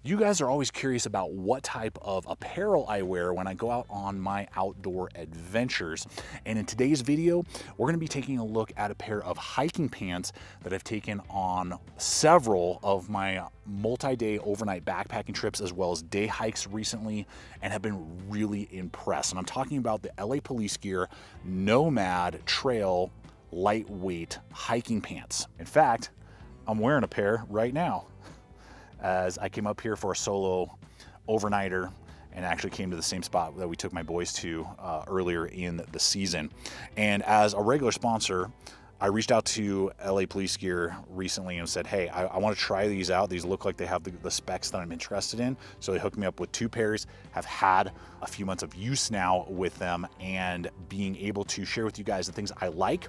You guys are always curious about what type of apparel I wear when I go out on my outdoor adventures. And in today's video, we're gonna be taking a look at a pair of hiking pants that I've taken on several of my multi-day overnight backpacking trips, as well as day hikes recently, and have been really impressed. And I'm talking about the LA Police Gear Nomad Trail lightweight hiking pants. In fact, I'm wearing a pair right now, as I came up here for a solo overnighter and actually came to the same spot that we took my boys to earlier in the season. And as a regular sponsor, I reached out to LA Police Gear recently and said, hey, I want to try these out. These look like they have the specs that I'm interested in. So they hooked me up with 2 pairs, have had a few months of use now with them, and being able to share with you guys the things I like.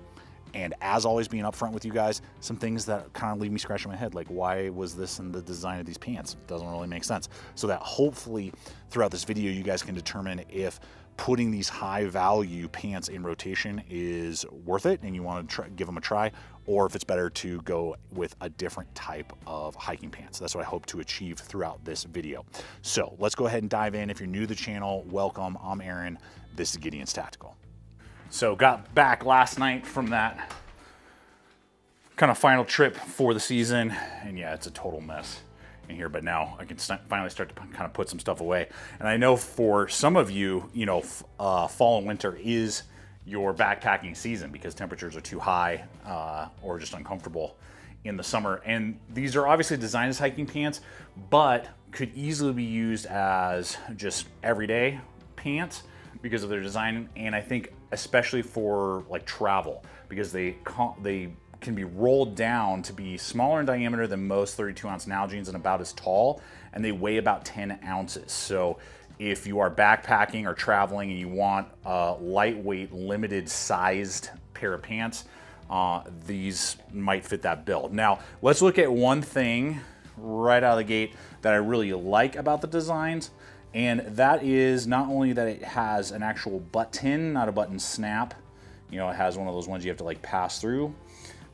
And as always, being upfront with you guys, some things that kind of leave me scratching my head, like why was this in the design of these pants? It doesn't really make sense. So that hopefully throughout this video, you guys can determine if putting these high value pants in rotation is worth it and you want to give them a try, or if it's better to go with a different type of hiking pants. That's what I hope to achieve throughout this video. So let's go ahead and dive in. If you're new to the channel, welcome. I'm Aaron. This is Gideonstactical. So got back last night from that kind of final trip for the season, and yeah, it's a total mess in here, but now I can finally start to kind of put some stuff away. And I know for some of you, you know, fall and winter is your backpacking season because temperatures are too high or just uncomfortable in the summer. And these are obviously designed as hiking pants, but could easily be used as just everyday pants because of their design. And I think especially for like travel, because they can be rolled down to be smaller in diameter than most 32-ounce Nalgene's and about as tall, and they weigh about 10 ounces. So if you are backpacking or traveling and you want a lightweight, limited sized pair of pants, these might fit that bill. Now, let's look at one thing right out of the gate that I really like about the designs. And that is not only that it has an actual button, not a button snap. You know, it has one of those ones you have to like pass through,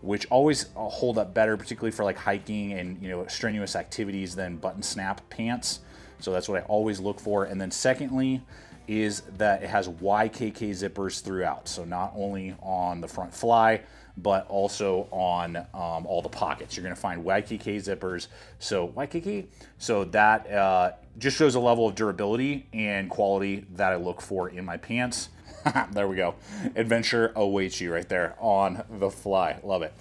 which always hold up better, particularly for like hiking and, you know, strenuous activities than button snap pants. So that's what I always look for. And then secondly is that it has YKK zippers throughout. So not only on the front fly, but also on all the pockets. You're gonna find YKK zippers. So YKK, so that just shows a level of durability and quality that I look for in my pants. There we go. Adventure awaits you right there on the fly. Love it.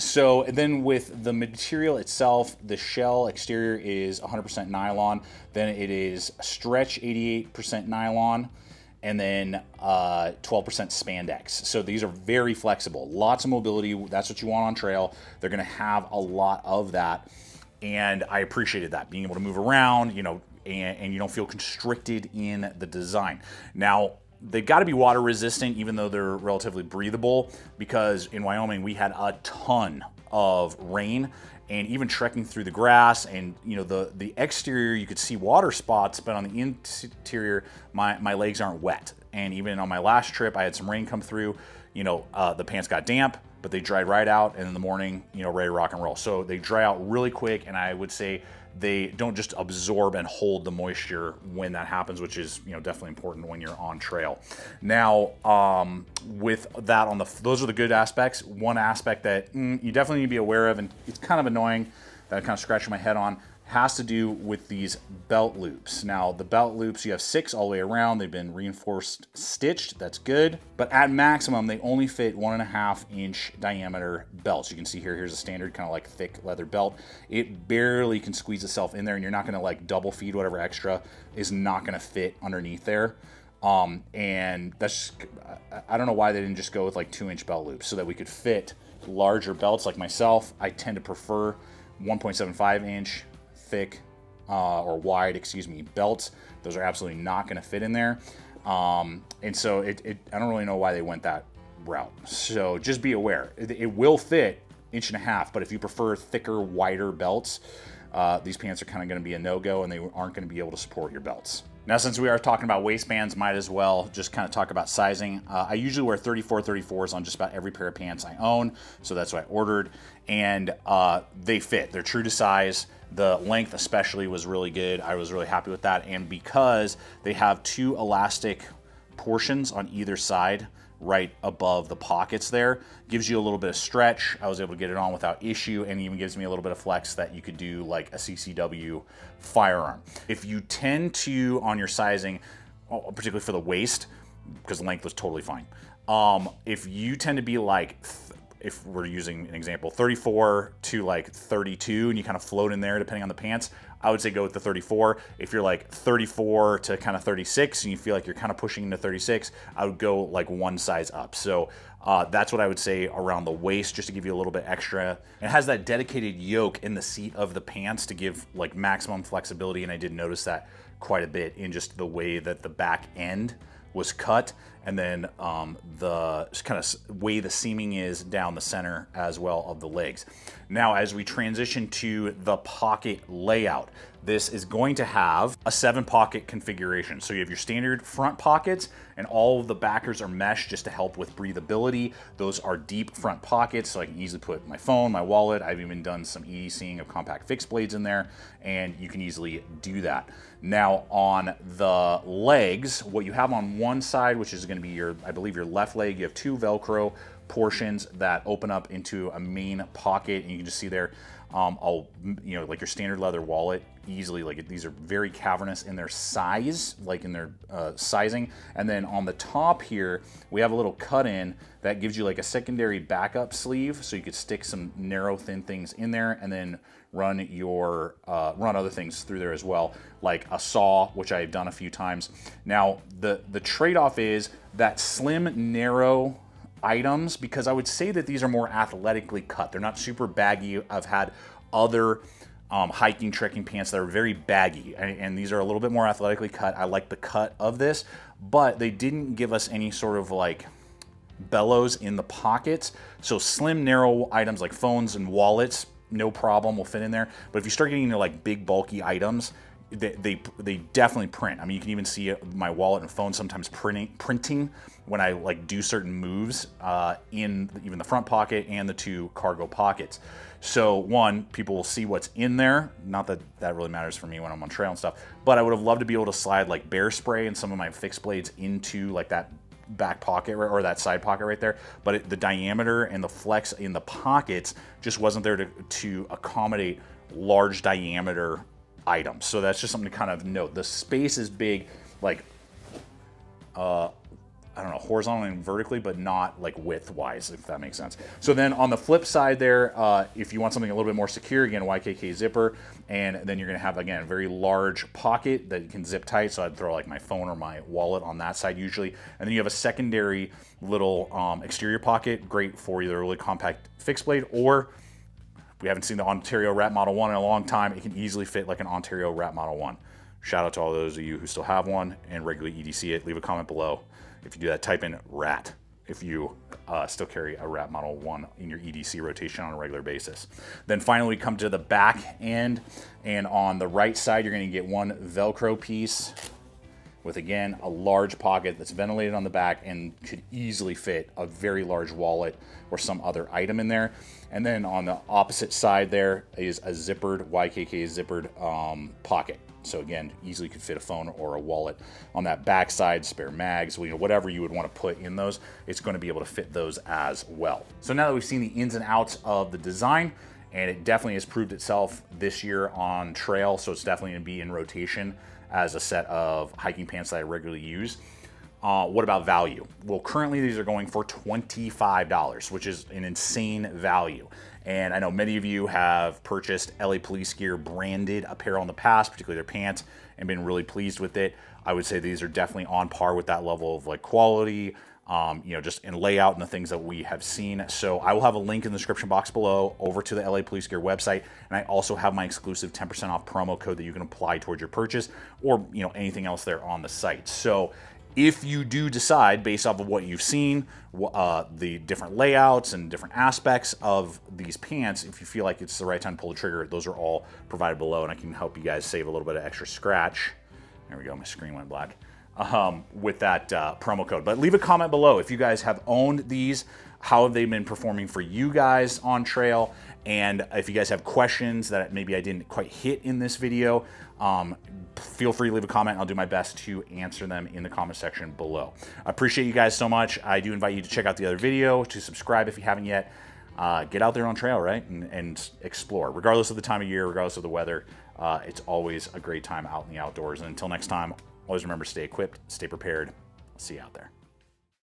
So then with the material itself, the shell exterior is 100% nylon. Then it is stretch 88% nylon, and then 12% spandex. So these are very flexible. Lots of mobility. That's what you want on trail. They're going to have a lot of that. And I appreciated that, being able to move around, you know, and you don't feel constricted in the design. Now, they've got to be water resistant, even though they're relatively breathable, because in Wyoming we had a ton of rain, and even trekking through the grass, and you know, the exterior you could see water spots, but on the interior my legs aren't wet. And even on my last trip I had some rain come through, you know, the pants got damp, but they dried right out, and in the morning, you know, ready to rock and roll. So they dry out really quick, and I would say they don't just absorb and hold the moisture when that happens, which is, you know, definitely important when you're on trail. Now, with that on those are the good aspects. One aspect that you definitely need to be aware of, and it's kind of annoying that I'm kind of scratching my head on, has to do with these belt loops. Now, the belt loops, you have 6 all the way around. They've been reinforced stitched. That's good. But at maximum, they only fit 1.5-inch diameter belts. You can see here, here's a standard kind of like thick leather belt. It barely can squeeze itself in there, and you're not going to like double feed whatever extra is not going to fit underneath there. And that's just, I don't know why they didn't just go with like 2-inch belt loops so that we could fit larger belts like myself. I tend to prefer 1.75-inch thick or wide, excuse me, belts. Those are absolutely not going to fit in there. And so I don't really know why they went that route. So just be aware. It will fit 1.5 inches, but if you prefer thicker, wider belts, these pants are kind of going to be a no-go, and they aren't going to be able to support your belts. Now, since we are talking about waistbands, might as well just kind of talk about sizing. I usually wear 34s on just about every pair of pants I own, so that's what I ordered, and they fit. They're true to size. The length especially was really good. I was really happy with that. And because they have 2 elastic portions on either side, right above the pockets there, gives you a little bit of stretch. I was able to get it on without issue, and even gives me a little bit of flex that you could do like a CCW firearm. If you tend to, on your sizing, particularly for the waist, because length was totally fine. If you tend to be like, if we're using an example, 34 to like 32, and you kind of float in there depending on the pants, I would say go with the 34. If you're like 34 to kind of 36 and you feel like you're kind of pushing into 36, I would go like 1 size up. So that's what I would say around the waist, just to give you a little bit extra. It has that dedicated yoke in the seat of the pants to give like maximum flexibility, and I did notice that quite a bit in just the way that the back end was cut, and then the kind of way the seaming is down the center as well of the legs. Now, as we transition to the pocket layout, this is going to have a 7-pocket configuration. So you have your standard front pockets, and all of the backers are mesh just to help with breathability. Those are deep front pockets, so I can easily put my phone, my wallet. I've even done some EDCing of compact fixed blades in there, and you can easily do that. Now, on the legs, what you have on one side, which is going to be your, I believe, your left leg, you have 2 Velcro portions that open up into a main pocket, and you can just see there, you know, like your standard leather wallet, easily, like these are very cavernous in their size, like in their sizing. And then on the top here, we have a little cut in that gives you like a secondary backup sleeve, so you could stick some narrow, thin things in there, and then run your run other things through there as well, like a saw, which I've done a few times. Now, the trade-off is that slim, narrow items, because I would say that these are more athletically cut. They're not super baggy. I've had other hiking, trekking pants that are very baggy, and these are a little bit more athletically cut. I like the cut of this, but they didn't give us any sort of like bellows in the pockets. So slim, narrow items like phones and wallets, no problem, will fit in there. But if you start getting into like big, bulky items, they definitely print. I mean, you can even see my wallet and phone sometimes printing when I like do certain moves in even the front pocket and the 2 cargo pockets. So one, people will see what's in there. Not that that really matters for me when I'm on trail and stuff, but I would have loved to be able to slide like bear spray and some of my fixed blades into like that back pocket or that side pocket right there. But the diameter and the flex in the pockets just wasn't there to accommodate large diameter items. So that's just something to kind of note. The space is big, like I don't know, horizontally and vertically, but not like width-wise, if that makes sense. So then on the flip side there, if you want something a little bit more secure, again, YKK zipper, and then you're gonna have, again, a very large pocket that you can zip tight, so I'd throw like my phone or my wallet on that side usually. And then you have a secondary little exterior pocket, great for either a really compact fixed blade, or we haven't seen the Ontario Rat Model 1 in a long time, it can easily fit like an Ontario Rat Model 1. Shout out to all those of you who still have one and regularly EDC it. Leave a comment below. If you do that, type in RAT if you still carry a Rat Model 1 in your EDC rotation on a regular basis. Then finally we come to the back end, and on the right side you're going to get 1 Velcro piece with, again, a large pocket that's ventilated on the back and could easily fit a very large wallet or some other item in there. And then on the opposite side there is a zippered, YKK zippered pocket. So again, easily could fit a phone or a wallet on that back side, spare mags, you know, whatever you would want to put in those, it's going to be able to fit those as well. So now that we've seen the ins and outs of the design, and it definitely has proved itself this year on trail, so it's definitely going to be in rotation as a set of hiking pants that I regularly use. What about value? Well, currently these are going for $25, which is an insane value. And I know many of you have purchased LA Police Gear branded apparel in the past, particularly their pants, and been really pleased with it. I would say these are definitely on par with that level of like quality, you know, just in layout and the things that we have seen. So I will have a link in the description box below over to the LA Police Gear website. And I also have my exclusive 10% off promo code that you can apply towards your purchase, or, you know, anything else there on the site. So if you do decide, based off of what you've seen, the different layouts and different aspects of these pants, if you feel like it's the right time to pull the trigger, those are all provided below, and I can help you guys save a little bit of extra scratch. There we go, my screen went black. With that promo code. But leave a comment below if you guys have owned these, how have they been performing for you guys on trail, And if you guys have questions that maybe I didn't quite hit in this video, feel free to leave a comment. I'll do my best to answer them in the comment section below. I appreciate you guys so much. I do invite you to check out the other video, to subscribe if you haven't yet. Get out there on trail, right? And explore. Regardless of the time of year, regardless of the weather, it's always a great time out in the outdoors. And until next time, always remember, stay equipped, stay prepared. See you out there.